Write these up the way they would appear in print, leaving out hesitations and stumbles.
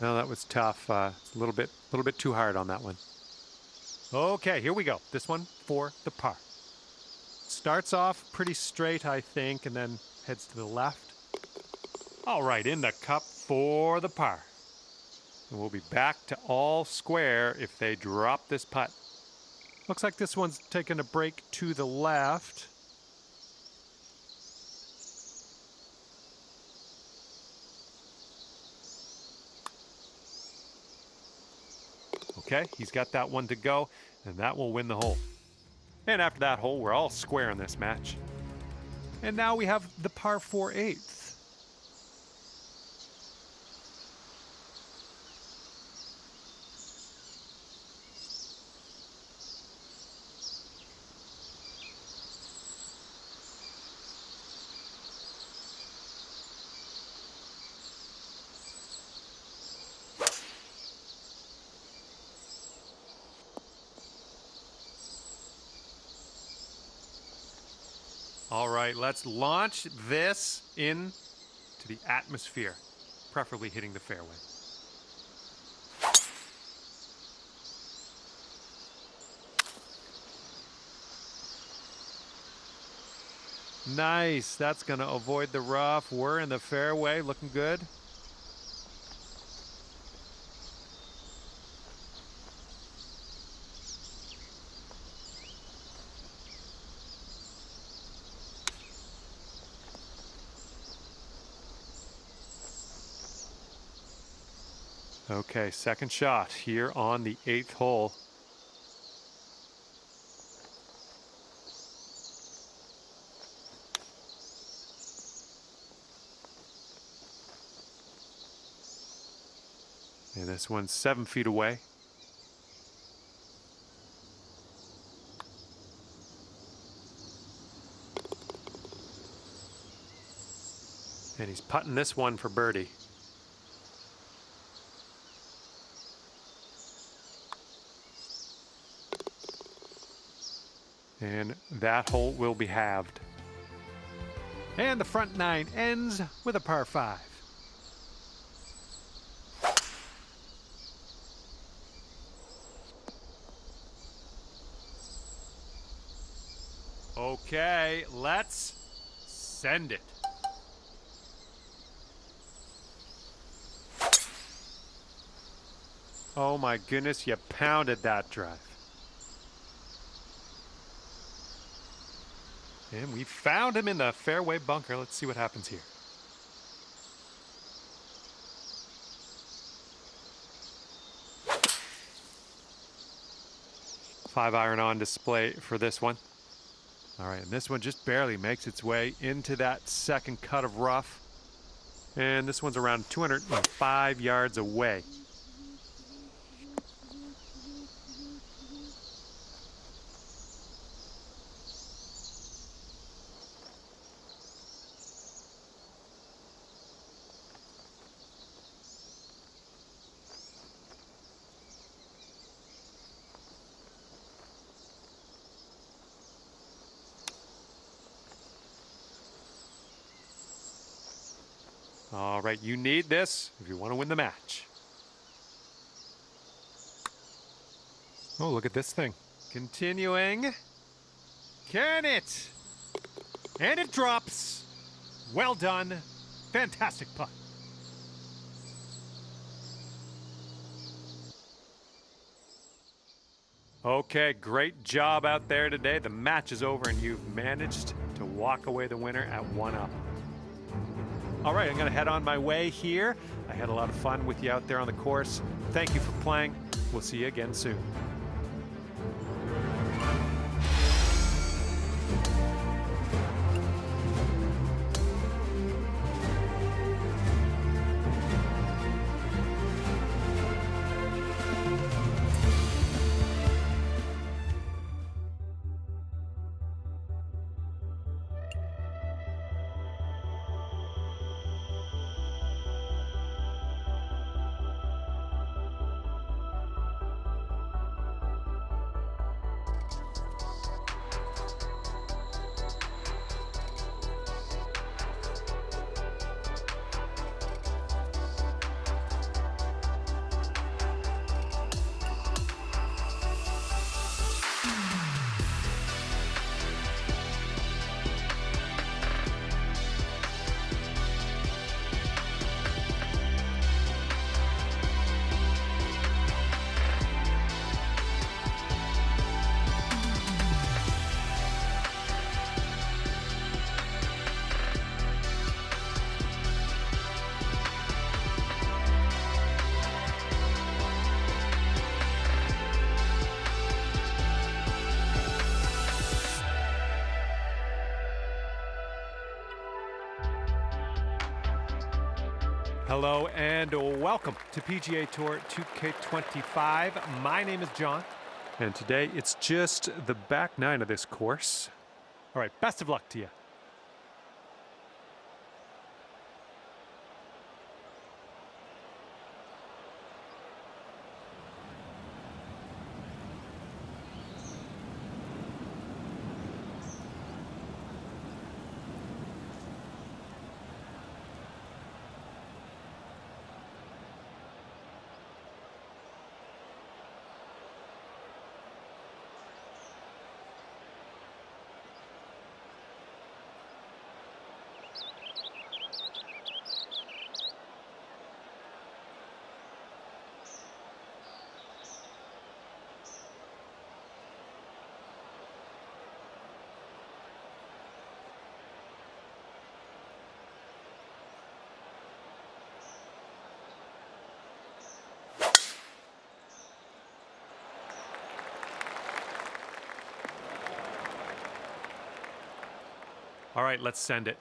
No, that was tough. It's a little bit too hard on that one. Okay, here we go. This one for the par. Starts off pretty straight, I think, and then heads to the left. All right, in the cup for the par. And we'll be back to all square if they drop this putt. Looks like this one's taking a break to the left. Okay, he's got that one to go, and that will win the hole. And after that hole, we're all square in this match. And now we have the par 4/8. All right, let's launch this into the atmosphere, preferably hitting the fairway. Nice, that's gonna avoid the rough. We're in the fairway, looking good. Okay, second shot here on the 8th hole. And this one's 7 feet away. And he's putting this one for birdie. And that hole will be halved. And the front 9 ends with a par 5. Okay, let's send it. Oh my goodness, you pounded that drive. And we found him in the fairway bunker. Let's see what happens here. Five iron on display for this one. All right, and this one just barely makes its way into that second cut of rough. And this one's around 205 yards away. All right, you need this if you want to win the match. Oh, look at this thing. Continuing. Can it? And it drops. Well done. Fantastic putt. Okay, great job out there today. The match is over and you've managed to walk away the winner at 1-up. All right, I'm going to head on my way here. I had a lot of fun with you out there on the course. Thank you for playing. We'll see you again soon. Hello and welcome to PGA Tour 2K25. My name is John, and today it's just the back nine of this course. All right, best of luck to you. All right, let's send it.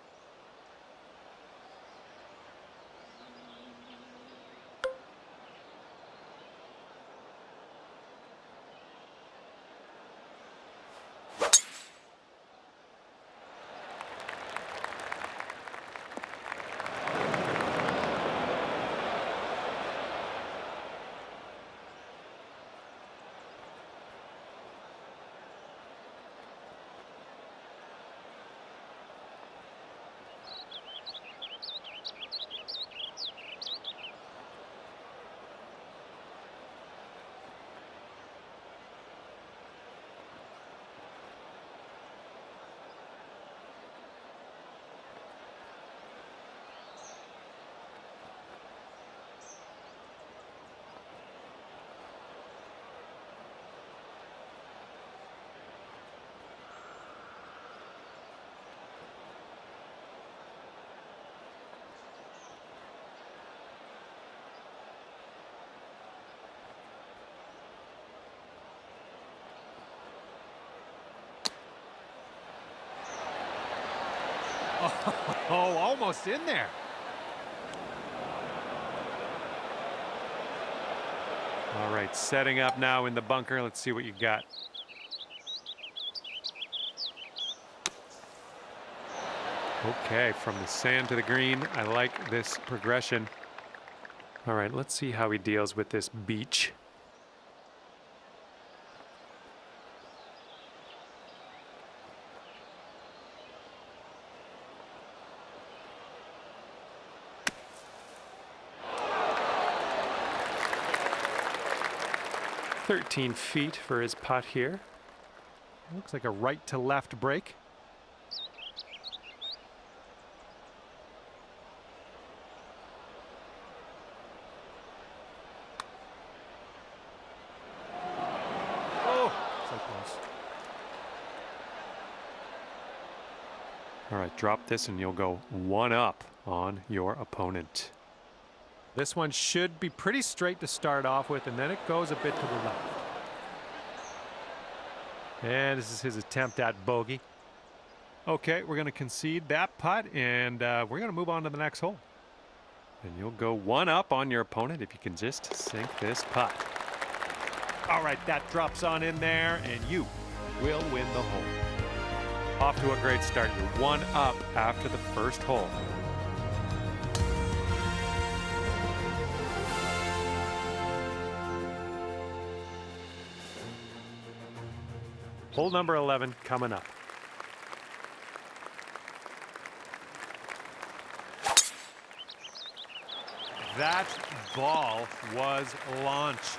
Oh, almost in there. All right, setting up now in the bunker. Let's see what you got. Okay, from the sand to the green. I like this progression. All right, let's see how he deals with this beach. "13 feet for his putt here. Looks like a right to left break. Oh, so close. All right, drop this and you'll go one up on your opponent. This one should be pretty straight to start off with, and then it goes a bit to the left. And this is his attempt at bogey. Okay, we're going to concede that putt, and we're going to move on to the next hole. And you'll go one up on your opponent if you can just sink this putt. All right, that drops on in there, and you will win the hole. Off to a great start. You're one up after the first hole. Hole number 11 coming up. That ball was launched.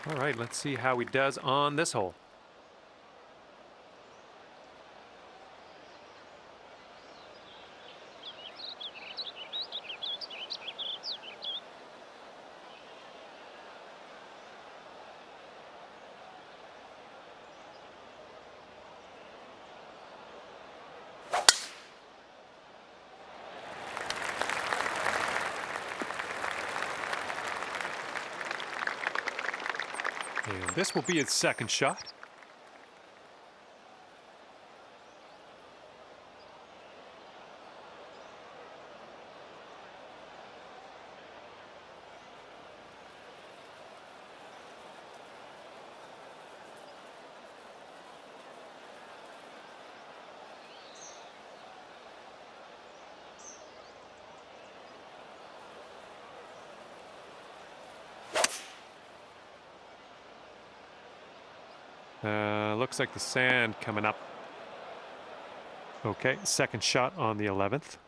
All right, let's see how he does on this hole. And this will be his second shot. Looks like the sand coming up. Okay, second shot on the 11th.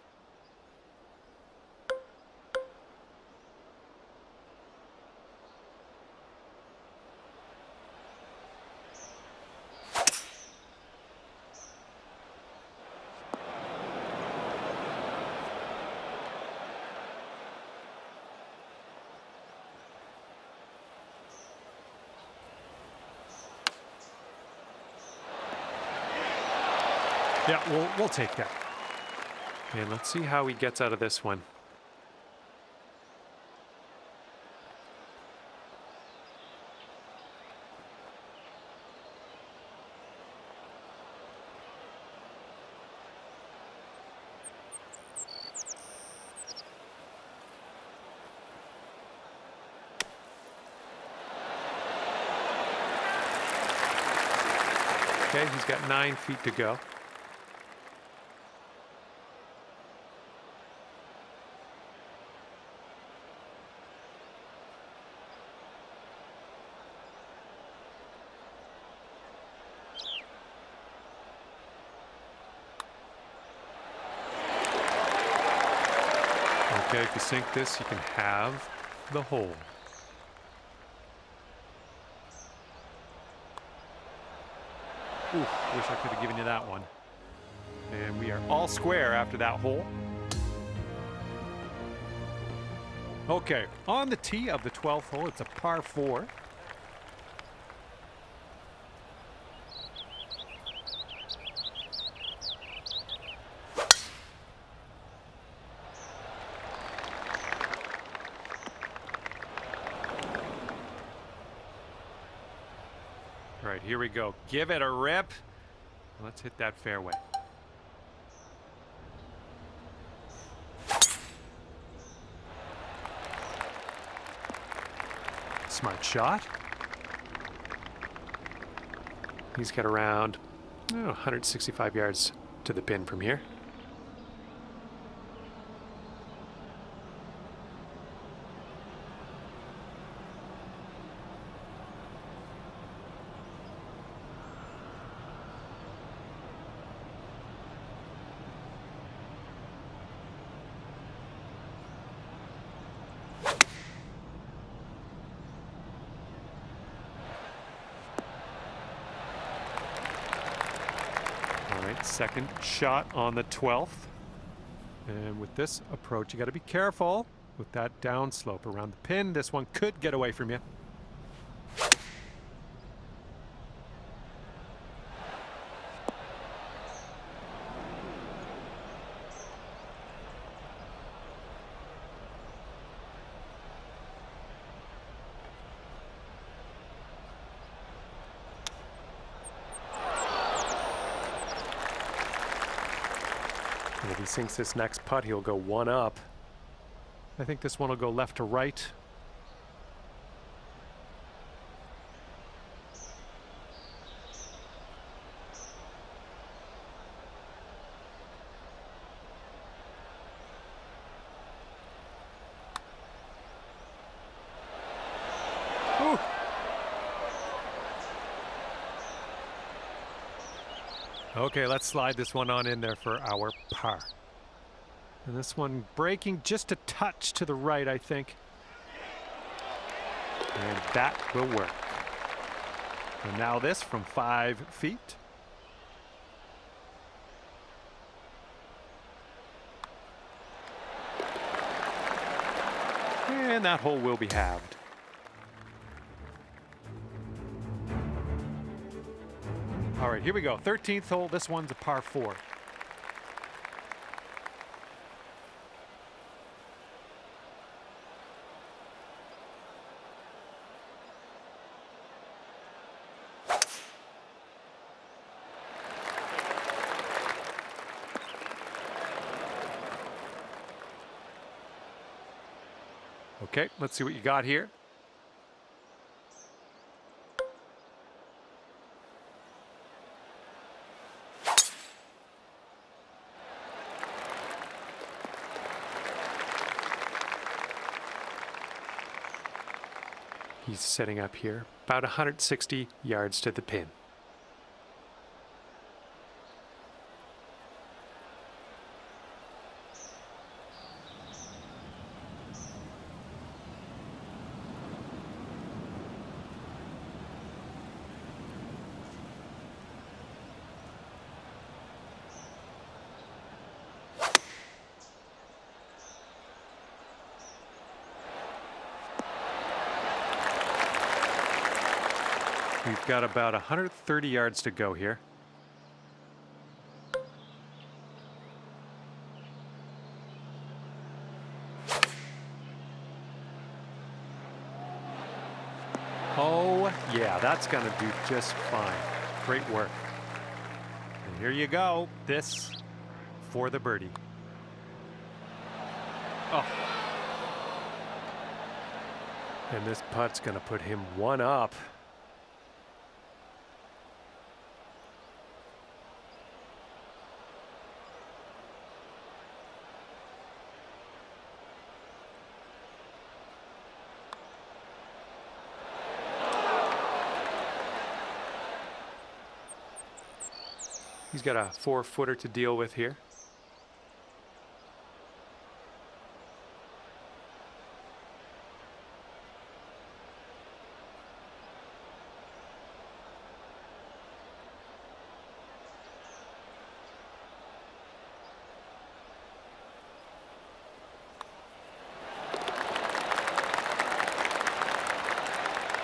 Yeah, we'll take that. And let's see how he gets out of this one. Okay, he's got 9 feet to go. Okay, if you sink this, you can have the hole. Ooh, wish I could have given you that one. And we are all square after that hole. Okay, on the tee of the 12th hole, it's a par 4. All right, here we go. Give it a rip. Let's hit that fairway. Smart shot. He's got around 165 yards to the pin from here. All right, second shot on the 12th. And with this approach, you got to be careful with that downslope around the pin. This one could get away from you. And if he sinks this next putt, he'll go one up. I think this one will go left to right. Ooh. Okay, let's slide this one on in there for our par. And this one breaking just a touch to the right, I think. And that will work. And now this from 5 feet. And that hole will be halved. All right, here we go. 13th hole. This one's a par 4. Okay, let's see what you got here. He's setting up here, about 160 yards to the pin. We've got about 130 yards to go here. Oh, yeah, that's going to do just fine. Great work. And here you go. This for the birdie. Oh. And this putt's going to put him one up. He's got a 4-footer to deal with here.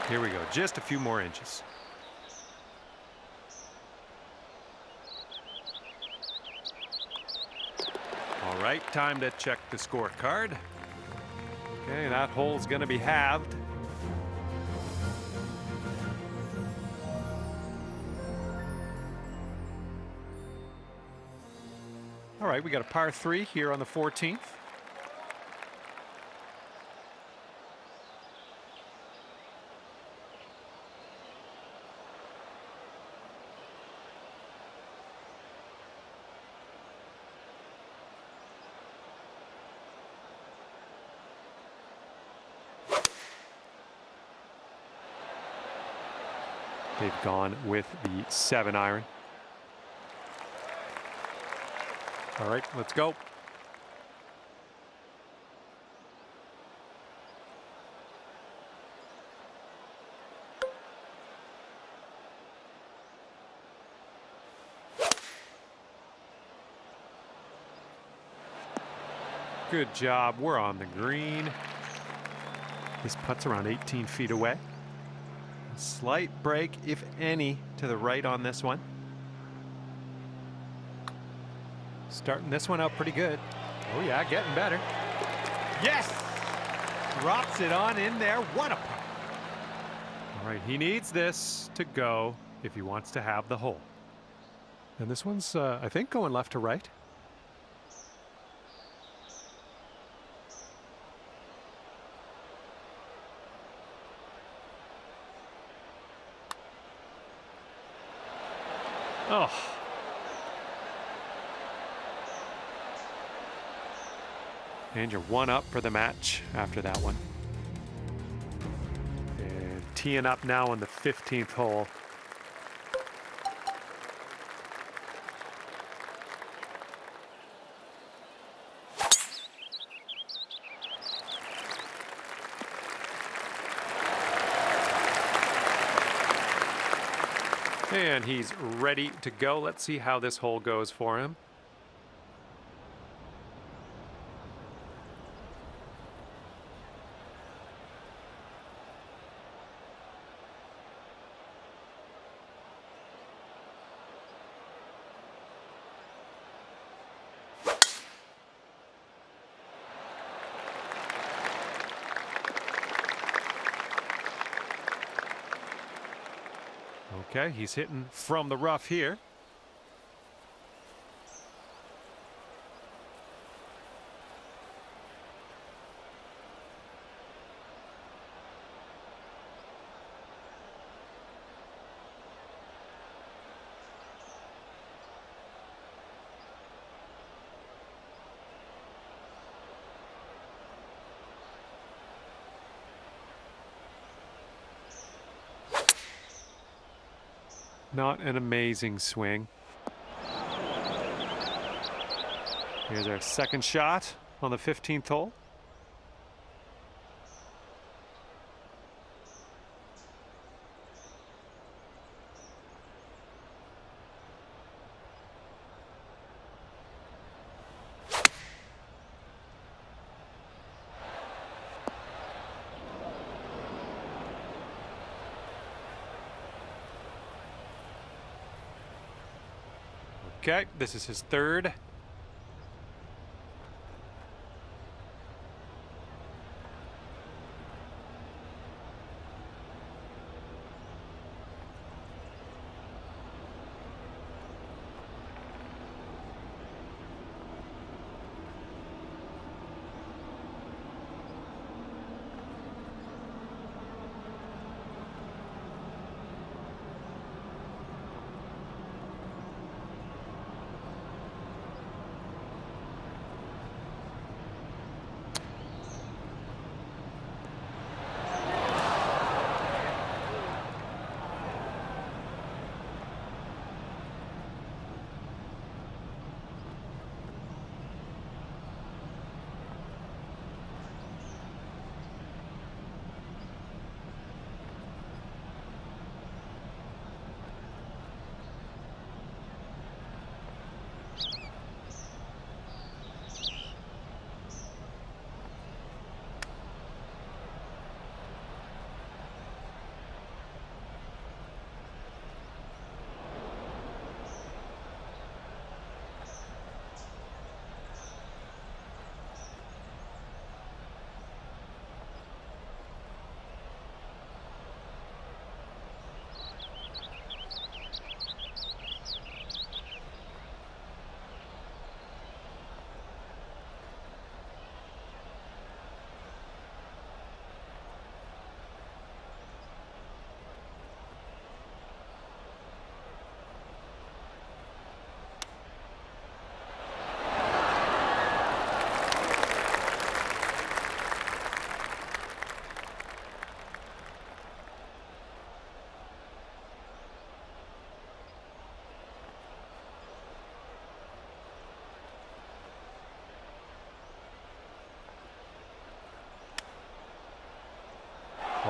Here we go, just a few more inches. All right, time to check the scorecard. Okay, that hole's gonna be halved. All right, we got a par 3 here on the 14th. They've gone with the 7-iron. All right, let's go. Good job. We're on the green. This putt's around 18 feet away. Slight break, if any, to the right on this one. Starting this one out pretty good. Oh yeah, getting better. Yes! Drops it on in there. What a putt. All right, he needs this to go if he wants to have the hole. And this one's, I think, going left to right. Oh. And you're one up for the match after that one. And teeing up now on the 15th hole. And he's ready to go. Let's see how this hole goes for him. Okay, he's hitting from the rough here. Not an amazing swing. Here's our second shot on the 15th hole. Okay, this is his third.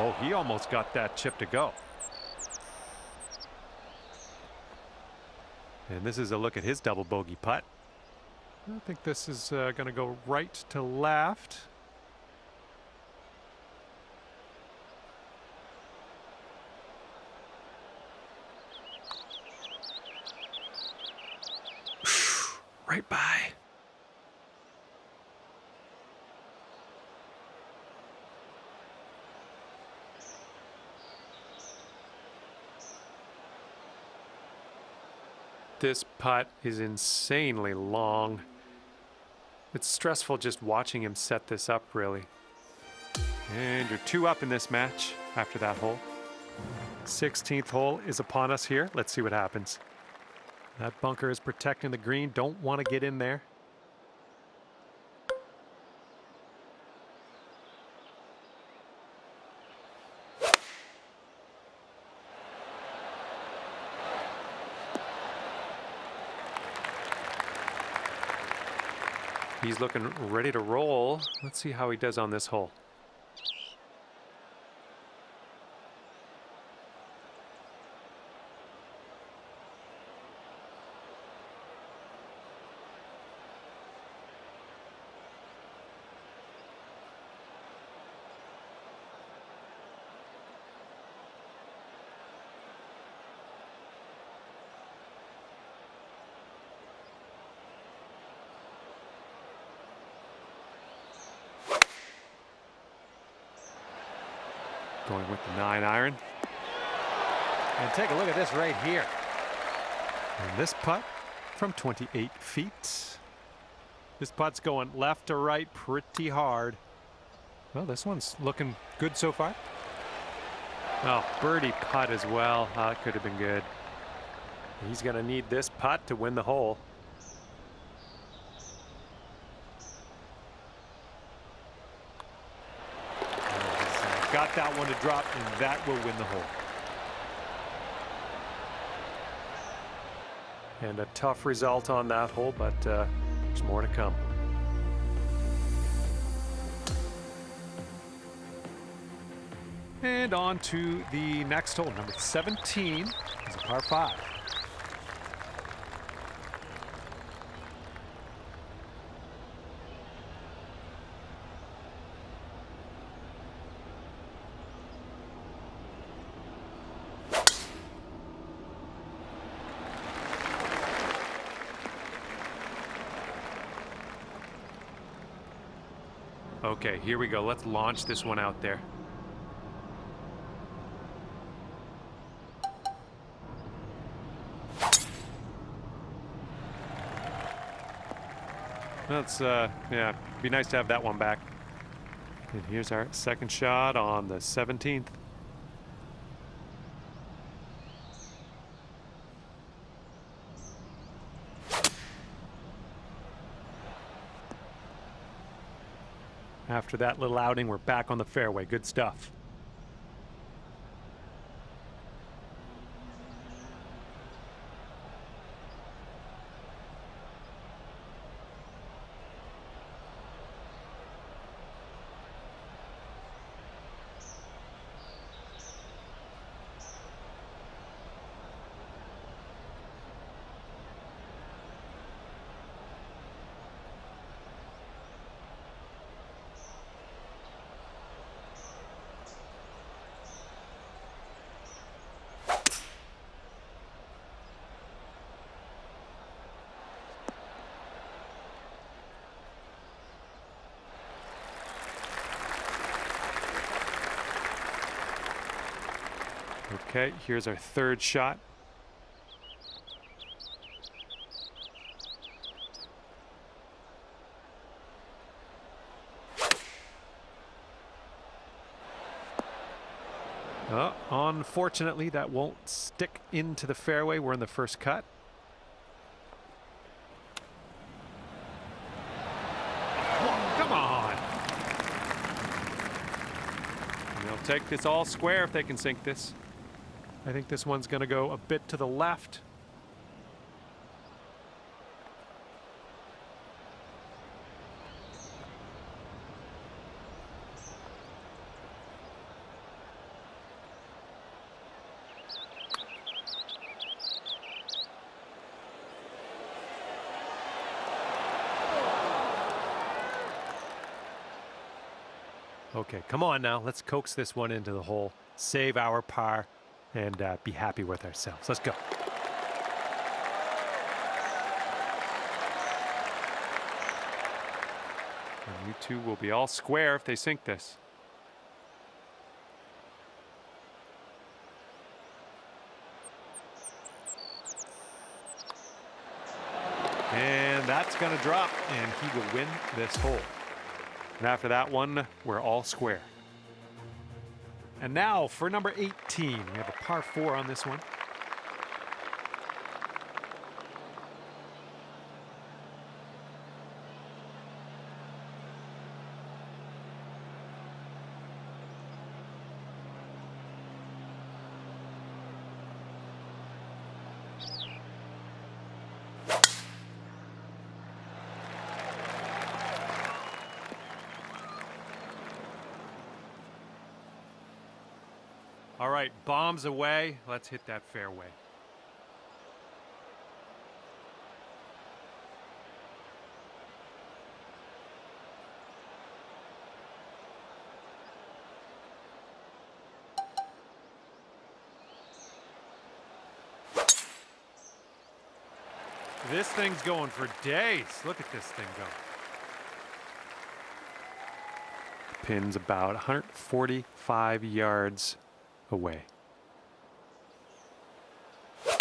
Oh, he almost got that chip to go. And this is a look at his double bogey putt. I think this is going to go right to left. Right by. This putt is insanely long. It's stressful just watching him set this up, really. And you're 2 up in this match after that hole. 16th hole is upon us here. Let's see what happens. That bunker is protecting the green. Don't want to get in there. He's looking ready to roll. Let's see how he does on this hole. Going with the 9-iron. And take a look at this right here. And this putt from 28 feet. This putt's going left to right pretty hard. Well, this one's looking good so far. Oh, birdie putt as well. Oh, it could have been good. He's going to need this putt to win the hole. Got that one to drop, and that will win the hole. And a tough result on that hole, but there's more to come. And on to the next hole, number 17 is a par 5. Okay, here we go. Let's launch this one out there. That's, yeah, be nice to have that one back. And here's our second shot on the 17th. After that little outing, we're back on the fairway. Good stuff. Okay, here's our third shot. Unfortunately, that won't stick into the fairway. We're in the first cut. Come on. They'll take this all square if they can sink this. I think this one's going to go a bit to the left. Okay, come on now. Let's coax this one into the hole, save our par, and be happy with ourselves. Let's go. And you two will be all square if they sink this. And that's going to drop, and he will win this hole. And after that one, we're all square. And now for number 18. We have a par 4 on this one. All right, bombs away. Let's hit that fairway. This thing's going for days. Look at this thing go. Pin's about 145 yards away. I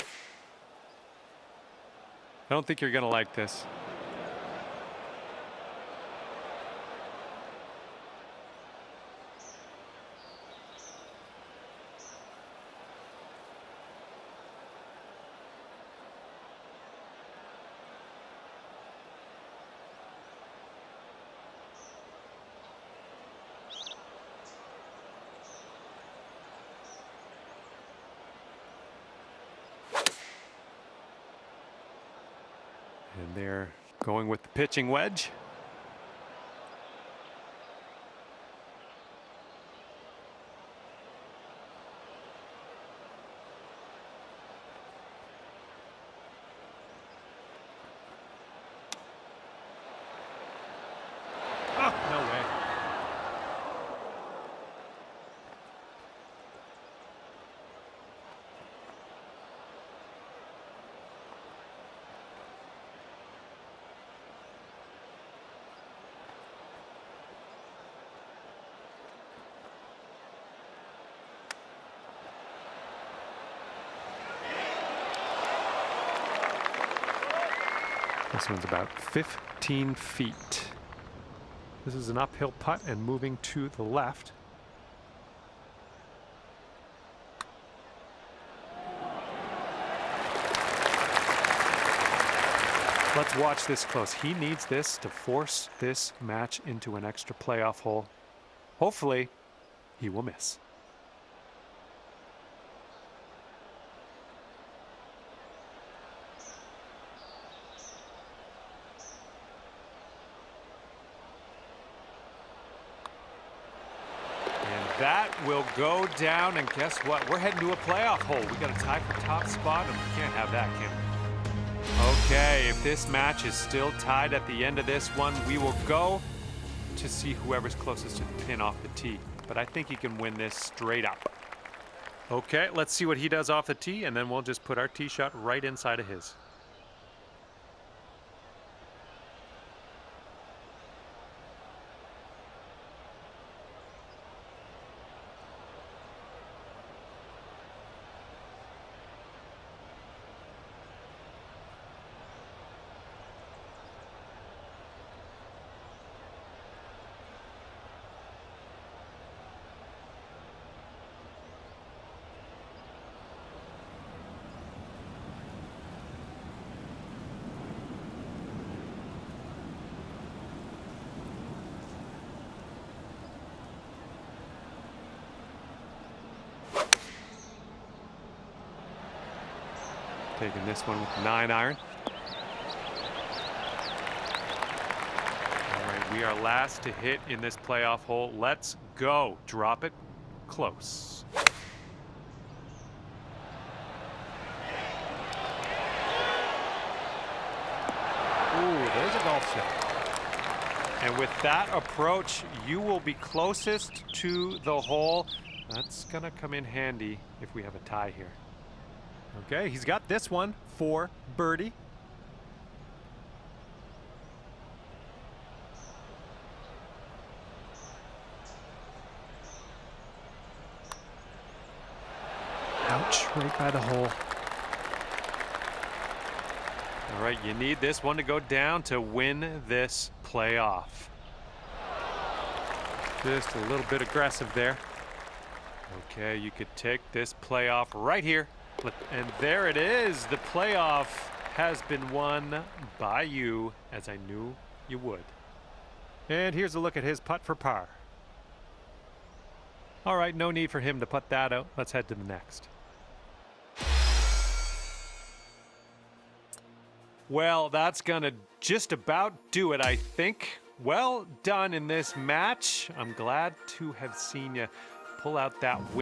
don't think you're gonna like this. And they're going with the pitching wedge. Oh, no way. This one's about 15 feet. This is an uphill putt and moving to the left. Let's watch this close. He needs this to force this match into an extra playoff hole. Hopefully, he will miss. That will go down, and guess what? We're heading to a playoff hole. We got a tie for top spot, and we can't have that, can we? Okay, if this match is still tied at the end of this one, we will go to see whoever's closest to the pin off the tee. But I think he can win this straight up. Okay, let's see what he does off the tee, and then we'll just put our tee shot right inside of his. Taking this one with the 9-iron. All right, we are last to hit in this playoff hole. Let's go. Drop it close. Ooh, there's a golf shot. And with that approach, you will be closest to the hole. That's gonna come in handy if we have a tie here. Okay, he's got this one for birdie. Ouch, right by the hole. All right, you need this one to go down to win this playoff. Just a little bit aggressive there. Okay, you could take this playoff right here. And there it is. The playoff has been won by you, as I knew you would. And here's a look at his putt for par. All right, no need for him to putt that out. Let's head to the next. Well, that's gonna just about do it, I think. Well done in this match. I'm glad to have seen you pull out that win.